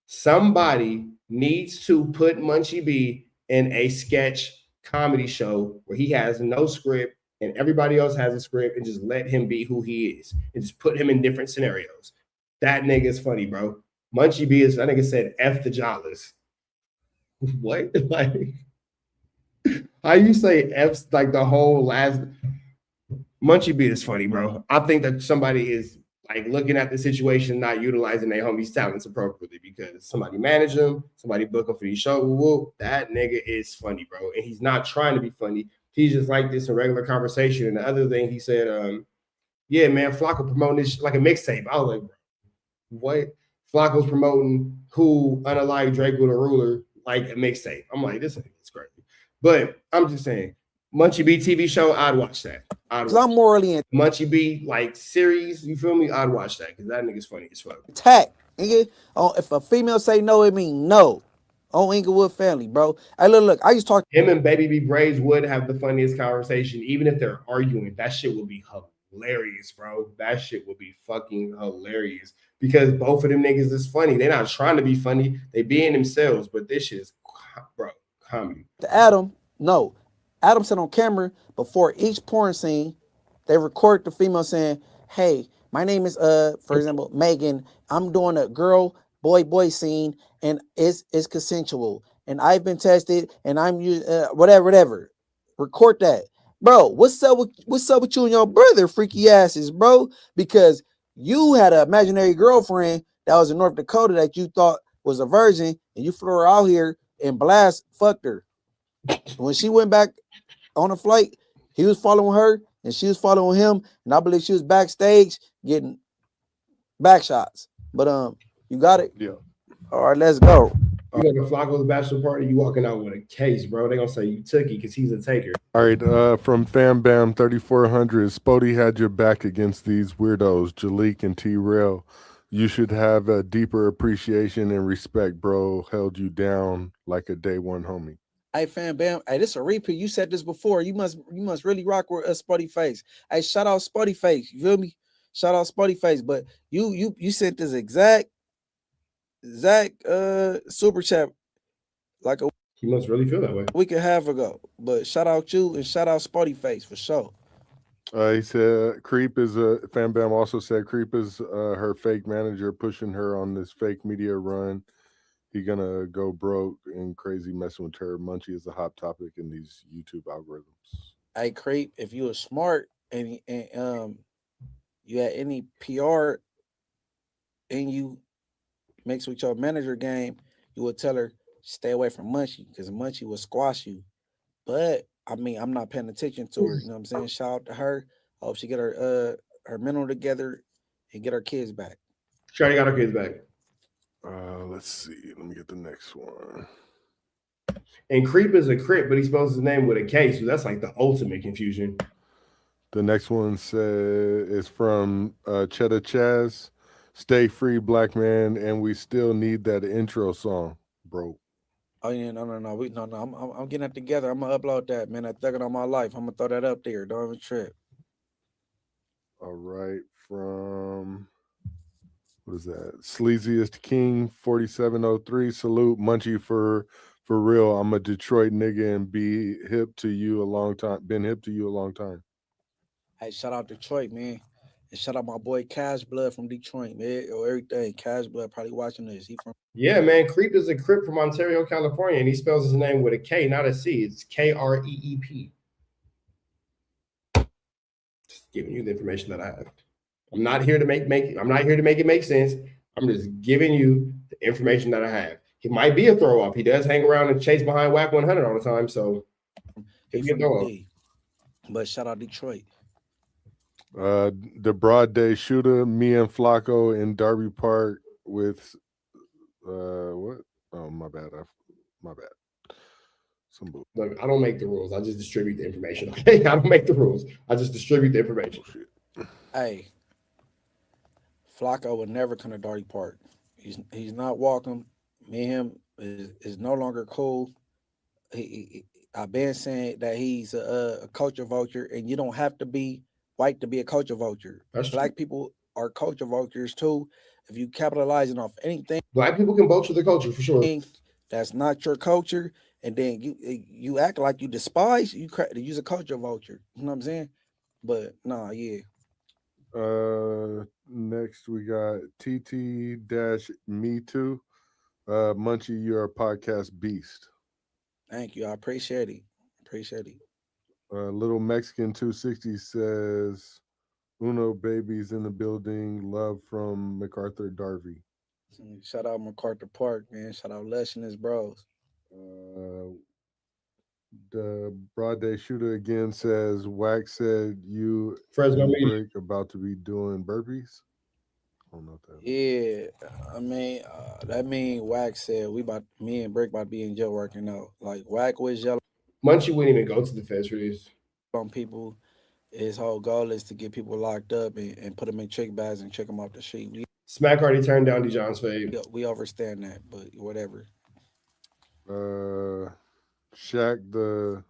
Somebody needs to put Munchie B in a sketch comedy show where he has no script and everybody else has a script, and just let him be who he is and just put him in different scenarios. That nigga is funny, bro. Munchie B is, that nigga said, F the Jollas. What? Like, how you say F's like the whole last? Munchie B is funny, bro. I think that somebody is like looking at the situation, not utilizing their homies' talents appropriately because somebody manage him, somebody book him for these shows. Whoop, that nigga is funny, bro. And he's not trying to be funny. He's just like this in regular conversation. And the other thing he said, yeah, man, Flaco promoting this like a mixtape. I was like, bro, what? Flaco's promoting Cool, Unalike, Drake with a Ruler like a mixtape. I'm like, this is crazy. But I'm just saying, Munchie B TV show, I'd watch that. I'm morally Munchie B like series, you feel me? I'd watch that because that nigga's funny as fuck. attack, nigga. Oh, if a female say no, it mean no. On Inglewood family, bro. I look. I used to talk. Him and Baby B Braids would have the funniest conversation, even if they're arguing. That shit would be hilarious, bro. That shit would be fucking hilarious because both of them niggas is funny. They're not trying to be funny. They being themselves, but this shit is, bro, comedy. Adam said on camera before each porn scene, they record the female saying, "Hey, my name is for example, Megan. I'm doing a girl boy scene and it's consensual and I've been tested and I'm whatever. Record that, bro. What's up with you and your brother, freaky asses, bro? Because you had an imaginary girlfriend that was in North Dakota that you thought was a virgin, and you flew her out here and fucked her. When she went back on a flight, he was following her and she was following him, and I believe she was backstage getting back shots. But you got it? Yeah. All right, let's go. You go to Flaco's bachelor party, you walking out with a case, bro. They gonna say you took it because he's a taker. All right, from Fam Bam 3400, Spody had your back against these weirdos, Jalik and T-Rail. You should have a deeper appreciation and respect, bro. Held you down like a day one homie. Hey, Fam Bam. Hey, this is a repeat. You said this before. You must really rock with Spuddy Face. Hey, shout out Spuddy Face. You feel me? Shout out Spuddy Face. But you sent this exact super chat like he must really feel that way. A week and a half ago. But shout out you and shout out Spuddy Face for sure. He said Creep is Fam Bam also said Creep is her fake manager pushing her on this fake media run. He gonna go broke and crazy messing with her. Munchie is a hot topic in these YouTube algorithms. Hey, Creep, if you were smart and you had any PR and you mix with your manager game, you would tell her stay away from Munchie because Munchie will squash you. But I mean, I'm not paying attention to her. You know what I'm saying? Shout out to her. I hope she get her mental together and get her kids back. She already got her kids back. Let's see. Let me get the next one. And Creep is a Crip, but he spells his name with a K, so that's like the ultimate confusion. The next one is from Cheddar Chaz. Stay free, black man, and we still need that intro song, bro. Oh yeah, no. I'm getting that together. I'm gonna upload that, man. I thug it on my life. I'm gonna throw that up there. Don't even trip. All right, from what is that? Sleaziest King 4703. Salute Munchie for real. I'm a Detroit nigga and be hip to you a long time. Been hip to you a long time. Hey, shout out Detroit, man. And shout out my boy Cash Blood from Detroit, man. Or everything. Cash Blood probably watching this. He from Creep is a Crip from Ontario, California, and he spells his name with a K, not a C. It's Kreep. Just giving you the information that I have. I'm not here to make it make sense. I'm just giving you the information that I have. He might be a throw off. He does hang around and chase behind Whack 100 all the time, so he can throw off. But shout out Detroit. The Broad Day Shooter, me and Flaco in Derby Park with what? Oh, my bad. Look, I don't make the rules. I just distribute the information. Okay, I don't make the rules. I just distribute the information. Hey, Flaco would never come to Derby Park. He's not welcome. Me and him is no longer cool. I've been saying that he's a culture vulture, and you don't have to be white to be a culture vulture. Black people are culture vultures too. if you capitalizing off anything, Black people can vulture the culture for sure. that's not your culture, and then you act like you despise, you use a culture vulture. You know what I'm saying? But nah, yeah. Next we got TT-Me Too. Munchie, you're a podcast beast. Thank you. I appreciate it. Appreciate it. Little Mexican 260 says, Uno babies in the building. Love from MacArthur Darby. Shout out MacArthur Park, man. Shout out Lush and his bros. The Broad Day Shooter again says, Wax said you Fresno and Media. Brick about to be doing burpees. I don't know what that Yeah, I mean, that mean Wax said me and Brick about to be in jail working out. Like Wax was yelling. Munchie wouldn't even go to the feds for this. On people, his whole goal is to get people locked up and put them in trick bags and check them off the street. Smack already turned down Dijon's fade. We understand that, but whatever. Shaq the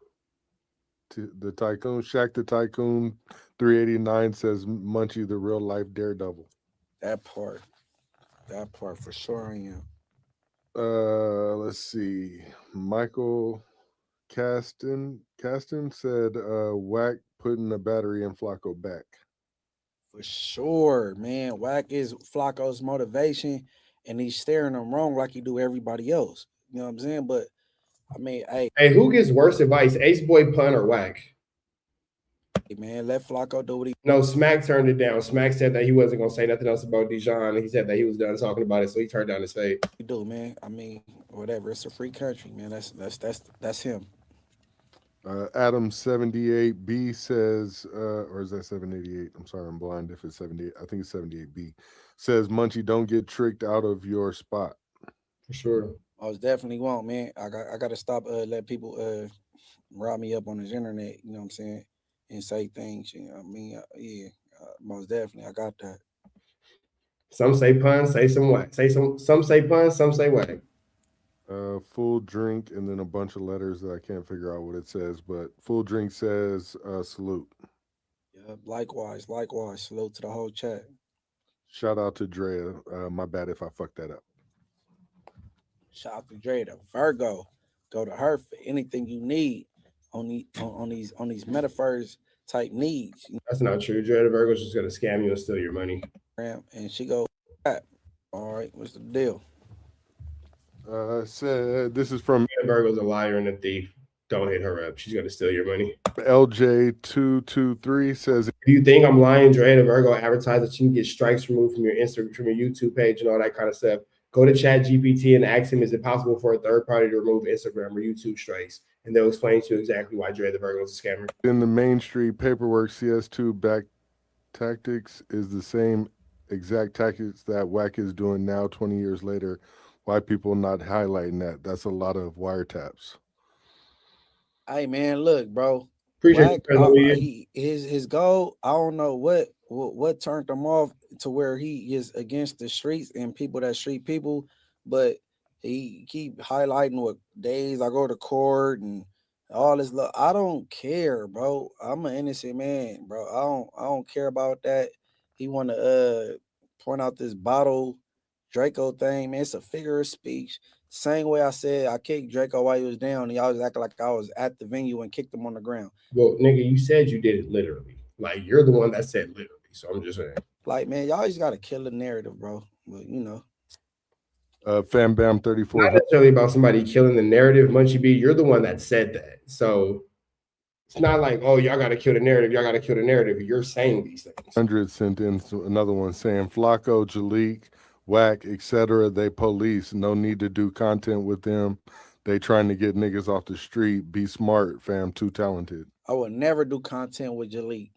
Tycoon. Shaq the Tycoon 389 says Munchie the real life daredevil. That part for sure I am. Let's see. Michael Caston said Whack putting the battery in Flaco back. For sure, man. Whack is Flaco's motivation, and he's steering him wrong like he do everybody else. You know what I'm saying? But I mean, hey, who gives worse advice, Ace Boy, Pun, or Whack? Hey, man, let Flaco do what he. No, Smack turned it down. Smack said that he wasn't gonna say nothing else about Dijon. He said that he was done talking about it, so he turned down his fade. You do, man. I mean, whatever. It's a free country, man. That's him. Adam 78B says, or is that 788? I'm sorry, I'm blind if it's 78. I think it's 78B. Says Munchie, don't get tricked out of your spot. For sure. I was definitely won't, man. I got to stop let people rob me up on this internet. You know what I'm saying? And say things. You know what I mean? Yeah, most definitely. I got that. Some say pun, say some whack. Some say pun, some say whack. Full drink and then a bunch of letters that I can't figure out what it says, but full drink says salute. Yeah, likewise. Salute to the whole chat. Shout out to Drea. My bad if I fucked that up. Shout out to Drea, the Virgo. Go to her for anything you need on these metaphors type needs. That's not true. Drea the Virgo's just gonna scam you and steal your money. And she go, all right, what's the deal? Said this is from Virgo's a liar and a thief. Don't hit her up. She's gonna steal your money. LJ223 says, if you think I'm lying, Dre the Virgo advertised that you can get strikes removed from your Instagram, from your YouTube page, and all that kind of stuff. Go to ChatGPT and ask him, is it possible for a third party to remove Instagram or YouTube strikes? And they'll explain to you exactly why Dre the Virgo is a scammer. In the Main Street paperwork, CS2 back tactics is the same exact tactics that Whack is doing now 20 years later. Why people not highlighting that? That's a lot of wiretaps. Hey man, look, bro. Appreciate his goal. I don't know what turned him off to where he is against the streets and people that street people, but he keep highlighting what days I go to court and all this. I don't care, bro. I'm an innocent man, bro. I don't care about that. He want to point out this bottle Draco thing, man. It's a figure of speech. Same way I said I kicked Draco while he was down, and y'all was acting like I was at the venue and kicked him on the ground. Well, nigga, you said you did it literally. Like, you're the one that said literally. So I'm just saying. Like, man, y'all just gotta kill the narrative, bro. But you know. Fam Bam 34. Not necessarily about somebody killing the narrative, Munchie B. You're the one that said that. So it's not like, oh, y'all gotta kill the narrative. Y'all gotta kill the narrative. You're saying these things. 100 sent in another one saying Flaco, Jalik, Whack, etc. They police. No need to do content with them. They trying to get niggas off the street. Be smart, fam. Too talented. I would never do content with Jalik.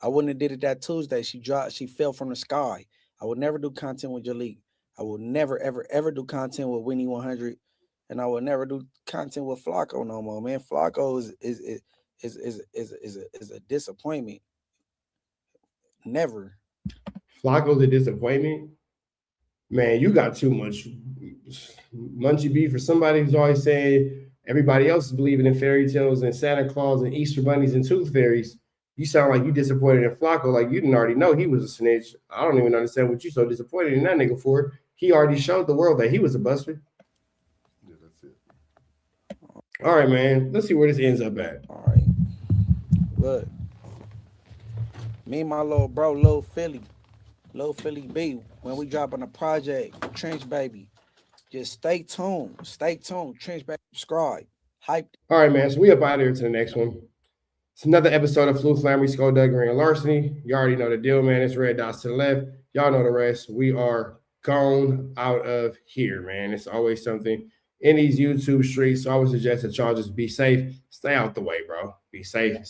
I wouldn't have did it that Tuesday. She fell from the sky. I would never do content with Jalik. I would never, ever, ever do content with Winnie 100, and I would never do content with Flaco no more. Man, Flaco is a disappointment. Never. Flaco's a disappointment. Man, you got too much Munchie B for somebody who's always saying everybody else is believing in fairy tales and Santa Claus and Easter bunnies and tooth fairies. You sound like you disappointed in Flaco, like you didn't already know he was a snitch. I don't even understand what you so disappointed in that nigga for. He already showed the world that he was a buster. Yeah, that's it. All right, man. Let's see where this ends up at. All right. Look. Me and my little bro, Lil Philly B, when we drop on the project, Trench Baby, just stay tuned. Stay tuned. Trench Baby, subscribe. Hype. All right, man. So we up out of here to the next one. It's another episode of Flu Flammery, Skullduggery, and Larceny. You already know the deal, man. It's red dots to the left. Y'all know the rest. We are gone out of here, man. It's always something in these YouTube streets. So I would suggest that y'all just be safe. Stay out the way, bro. Be safe.